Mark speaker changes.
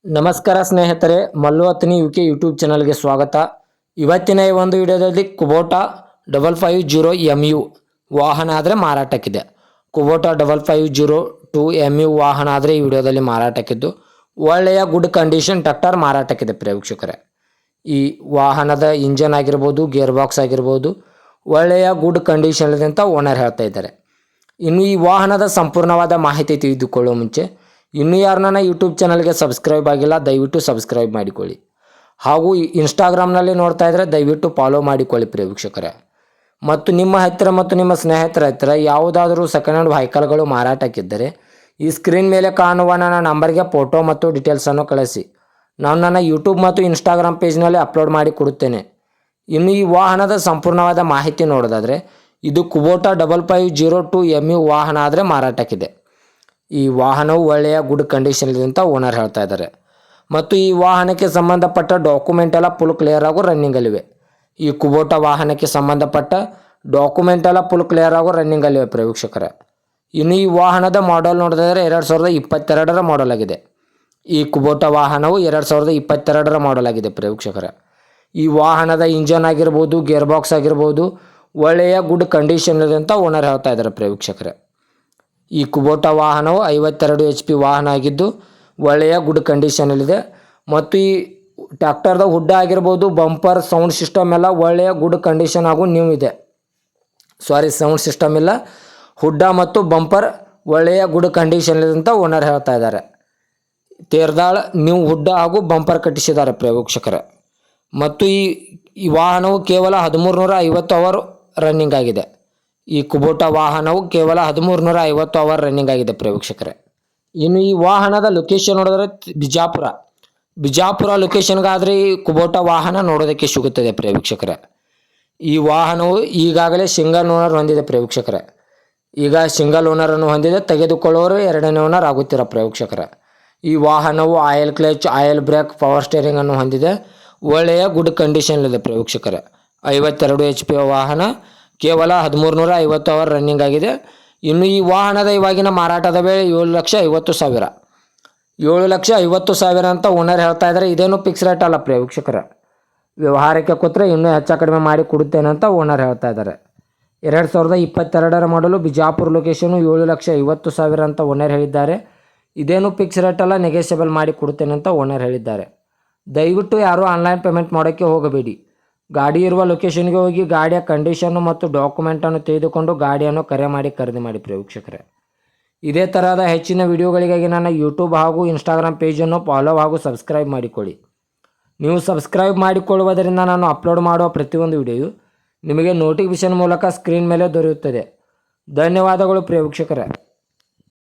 Speaker 1: ನಮಸ್ಕಾರ ಸ್ನೇಹಿತರೆ, Mallu UK YouTube ಚಾನಲ್ಗೆ ಸ್ವಾಗತ. ಇವತ್ತಿನ ಈ ಒಂದು ವಿಡಿಯೋದಲ್ಲಿ ಕುಬೋಟಾ 550MU ವಾಹನ ಆದರೆ ಮಾರಾಟಕ್ಕಿದೆ. ಕುಬೋಟಾ 550 MU ವಾಹನ ಆದರೆ ಈ ವಿಡಿಯೋದಲ್ಲಿ ಮಾರಾಟಕ್ಕಿದ್ದು ಒಳ್ಳೆಯ ಗುಡ್ ಕಂಡೀಷನ್ ಟ್ರ್ಯಾಕ್ಟರ್ ಮಾರಾಟಕ್ಕಿದೆ ಪ್ರೇಕ್ಷಕರೇ. ಈ ವಾಹನದ ಇಂಜನ್ ಆಗಿರ್ಬೋದು, ಗೇರ್ ಬಾಕ್ಸ್ ಆಗಿರ್ಬೋದು, ಒಳ್ಳೆಯ ಗುಡ್ ಕಂಡೀಷನ್ ಇದೆ ಅಂತ ಓನರ್ ಹೇಳ್ತಾ ಇದ್ದಾರೆ. ಇನ್ನು ಈ ವಾಹನದ ಸಂಪೂರ್ಣವಾದ ಮಾಹಿತಿ ತಿಳಿದುಕೊಳ್ಳುವ ಮುಂಚೆ ಇನ್ನೂ ಯಾರನ್ನ ಯೂಟ್ಯೂಬ್ ಚಾನಲ್ಗೆ ಸಬ್ಸ್ಕ್ರೈಬ್ ಆಗಿಲ್ಲ, ದಯವಿಟ್ಟು ಸಬ್ಸ್ಕ್ರೈಬ್ ಮಾಡಿಕೊಳ್ಳಿ. ಹಾಗೂ ಇನ್ಸ್ಟಾಗ್ರಾಮ್ನಲ್ಲಿ ನೋಡ್ತಾ ಇದ್ದರೆ ದಯವಿಟ್ಟು ಫಾಲೋ ಮಾಡಿಕೊಳ್ಳಿ ಪ್ರೇಕ್ಷಕರೇ. ಮತ್ತು ನಿಮ್ಮ ಹತ್ತಿರ ಮತ್ತು ನಿಮ್ಮ ಸ್ನೇಹಿತರ ಹತ್ತಿರ ಯಾವುದಾದರೂ ಸೆಕೆಂಡ್ ಹ್ಯಾಂಡ್ ವೆಹಿಕಲ್ಗಳು ಮಾರಾಟಕ್ಕಿದ್ದರೆ ಈ ಸ್ಕ್ರೀನ್ ಮೇಲೆ ಕಾಣುವ ನನ್ನ ನಂಬರ್ಗೆ ಫೋಟೋ ಮತ್ತು ಡೀಟೇಲ್ಸನ್ನು ಕಳಿಸಿ. ನಾನು ನನ್ನ ಯೂಟ್ಯೂಬ್ ಮತ್ತು ಇನ್ಸ್ಟಾಗ್ರಾಮ್ ಪೇಜ್ನಲ್ಲಿ ಅಪ್ಲೋಡ್ ಮಾಡಿ ಕೊಡುತ್ತೇನೆ. ಇನ್ನು ಈ ವಾಹನದ ಸಂಪೂರ್ಣವಾದ ಮಾಹಿತಿ ನೋಡೋದಾದರೆ ಇದು ಕುಬೋಟಾ 550MU ವಾಹನ ಆದರೆ ಮಾರಾಟಕ್ಕಿದೆ. ಈ ವಾಹನವು ಒಳ್ಳೆಯ ಗುಡ್ ಕಂಡೀಷನ್ ಇದೆ ಅಂತ ಓನರ್ ಹೇಳ್ತಾ ಇದ್ದಾರೆ. ಮತ್ತು ಈ ವಾಹನಕ್ಕೆ ಸಂಬಂಧಪಟ್ಟ ಡಾಕ್ಯುಮೆಂಟ್ ಎಲ್ಲ ಫುಲ್ ಕ್ಲಿಯರ್ ಆಗೋ ರನ್ನಿಂಗಲ್ಲಿವೆ. ಈ ಕುಬೋಟಾ ವಾಹನಕ್ಕೆ ಸಂಬಂಧಪಟ್ಟ ಡಾಕ್ಯುಮೆಂಟ್ ಎಲ್ಲ ಫುಲ್ ಕ್ಲಿಯರ್ ಆಗೋ ರನ್ನಿಂಗಲ್ಲಿವೆ ಪ್ರೇಕ್ಷಕರೇ. ಇನ್ನು ಈ ವಾಹನದ ಮಾಡೆಲ್ ನೋಡಿದ್ರೆ 2022ರ ಮಾಡೆಲ್ ಆಗಿದೆ. ಈ ಕುಬೋಟಾ ವಾಹನವು 2022ರ ಮಾಡೆಲ್ ಆಗಿದೆ ಪ್ರೇಕ್ಷಕರೇ. ಈ ವಾಹನದ ಇಂಜನ್ ಆಗಿರ್ಬೋದು, ಗೇರ್ ಬಾಕ್ಸ್ ಆಗಿರ್ಬೋದು, ಒಳ್ಳೆಯ ಗುಡ್ ಕಂಡೀಷನ್ ಇದೆ ಅಂತ ಓನರ್ ಹೇಳ್ತಾ ಇದ್ದಾರೆ ಪ್ರೇಕ್ಷಕರೇ. ಈ ಕುಬೋಟಾ ವಾಹನವು 52 HP ವಾಹನ ಆಗಿದ್ದು ಒಳ್ಳೆಯ ಗುಡ್ ಕಂಡೀಷನಲ್ಲಿದೆ. ಮತ್ತು ಈ ಟ್ರ್ಯಾಕ್ಟರ್ದ ಹುಡ್ಡ ಆಗಿರ್ಬೋದು, ಬಂಪರ್, ಸೌಂಡ್ ಸಿಸ್ಟಮ್ ಎಲ್ಲ ಒಳ್ಳೆಯ ಗುಡ್ ಕಂಡೀಷನ್ ಹಾಗೂ ನ್ಯೂ ಇದೆ. ಸೌಂಡ್ ಸಿಸ್ಟಮ್ ಇಲ್ಲ, ಹುಡ್ಡ ಮತ್ತು ಬಂಪರ್ ಒಳ್ಳೆಯ ಗುಡ್ ಕಂಡೀಷನ್ ಇದೆ ಅಂತ ಓನರ್ ಹೇಳ್ತಾ ಇದ್ದಾರೆ. ತೇರ್ದಾಳ್ ನ್ಯೂ ಹುಡ್ಡ ಹಾಗೂ ಬಂಪರ್ ಕಟ್ಟಿಸಿದ್ದಾರೆ ಪ್ರೇಕ್ಷಕರೇ. ಮತ್ತು ಈ ವಾಹನವು ಕೇವಲ 1350 ಅವರ್ ರನ್ನಿಂಗ್ ಆಗಿದೆ. ಈ ಕುಬೋಟಾ ವಾಹನವು ಕೇವಲ 1350 ಅವರ್ ರನ್ನಿಂಗ್ ಆಗಿದೆ ಪ್ರೇಕ್ಷಕರೇ. ಇನ್ನು ಈ ವಾಹನದ ಲೊಕೇಶನ್ ನೋಡಿದ್ರೆ ಬಿಜಾಪುರ ಲೊಕೇಶನ್ಗಾದರೆ ಈ ಕುಬೋಟಾ ವಾಹನ ನೋಡೋದಕ್ಕೆ ಸಿಗುತ್ತದೆ ಪ್ರೇಕ್ಷಕರೇ. ಈ ವಾಹನವು ಈಗಾಗಲೇ ಸಿಂಗಲ್ ಓನರ್ ಹೊಂದಿದೆ ಪ್ರೇಕ್ಷಕರೇ. ಈಗ ಸಿಂಗಲ್ ಓನರನ್ನು ಹೊಂದಿದೆ, ತೆಗೆದುಕೊಳ್ಳೋರು ಎರಡನೇ ಓನರ್ ಆಗುತ್ತೀರ ಪ್ರೇಕ್ಷಕರೇ. ಈ ವಾಹನವು oil clutch, oil brake, power ಸ್ಟೇರಿಂಗನ್ನು ಹೊಂದಿದೆ. ಒಳ್ಳೆಯ ಗುಡ್ ಕಂಡೀಷನ್ ಇದೆ ಪ್ರೇಕ್ಷಕರೇ. 52 HP ವಾಹನ, ಕೇವಲ 1350 ಅವರ್ ರನ್ನಿಂಗ್ ಆಗಿದೆ. ಇನ್ನು ಈ ವಾಹನದ ಇವಾಗಿನ ಮಾರಾಟದ ಬೆಲೆ 7,50,000 7,50,000 ಅಂತ ಓನರ್ ಹೇಳ್ತಾ ಇದ್ದಾರೆ. ಇದೇನು ಫಿಕ್ಸ್ ರೇಟ್ ಅಲ್ಲ ಪ್ರೇಕ್ಷಕರೇ. ವ್ಯವಹಾರಕ್ಕೆ ಕೂತ್ರೆ ಇನ್ನೂ ಹೆಚ್ಚು ಕಡಿಮೆ ಮಾಡಿ ಕೊಡುತ್ತೇನೆ ಅಂತ ಓನರ್ ಹೇಳ್ತಾ ಇದ್ದಾರೆ. 2022ರ ಮಾಡಲು ಬಿಜಾಪುರ ಲೊಕೇಶನು 7,50,000 ಅಂತ ಓನರ್ ಹೇಳಿದ್ದಾರೆ. ಇದೇನು ಫಿಕ್ಸ್ ರೇಟ್ ಅಲ್ಲ, ನೆಗೆಷಿಯಬಲ್ ಮಾಡಿ ಕೊಡುತ್ತೇನೆ ಅಂತ ಓನರ್ ಹೇಳಿದ್ದಾರೆ. ದಯವಿಟ್ಟು ಯಾರೂ ಆನ್ಲೈನ್ ಪೇಮೆಂಟ್ ಮಾಡೋಕ್ಕೆ ಹೋಗಬೇಡಿ. ಗಾಡಿ ಇರುವ ಲೊಕೇಶನ್ಗೆ ಹೋಗಿ ಗಾಡಿಯ ಕಂಡೀಷನ್ನು ಮತ್ತು ಡಾಕ್ಯುಮೆಂಟನ್ನು ತೆಗೆದುಕೊಂಡು ಗಾಡಿಯನ್ನು ಕರೆ ಮಾಡಿ ಖರೀದಿ ಮಾಡಿ ಪ್ರೇಕ್ಷಕರೇ. ಇದೇ ಥರದ ಹೆಚ್ಚಿನ ವಿಡಿಯೋಗಳಿಗಾಗಿ ನನ್ನ ಯೂಟ್ಯೂಬ್ ಹಾಗೂ ಇನ್ಸ್ಟಾಗ್ರಾಮ್ ಪೇಜನ್ನು ಫಾಲೋ ಹಾಗೂ ಸಬ್ಸ್ಕ್ರೈಬ್ ಮಾಡಿಕೊಳ್ಳಿ. ನೀವು ಸಬ್ಸ್ಕ್ರೈಬ್ ಮಾಡಿಕೊಳ್ಳುವುದರಿಂದ ನಾನು ಅಪ್ಲೋಡ್ ಮಾಡುವ ಪ್ರತಿಯೊಂದು ವಿಡಿಯೋ ನಿಮಗೆ ನೋಟಿಫಿಕೇಷನ್ ಮೂಲಕ ಸ್ಕ್ರೀನ್ ಮೇಲೆ ದೊರೆಯುತ್ತದೆ. ಧನ್ಯವಾದಗಳು ಪ್ರೇಕ್ಷಕರೇ.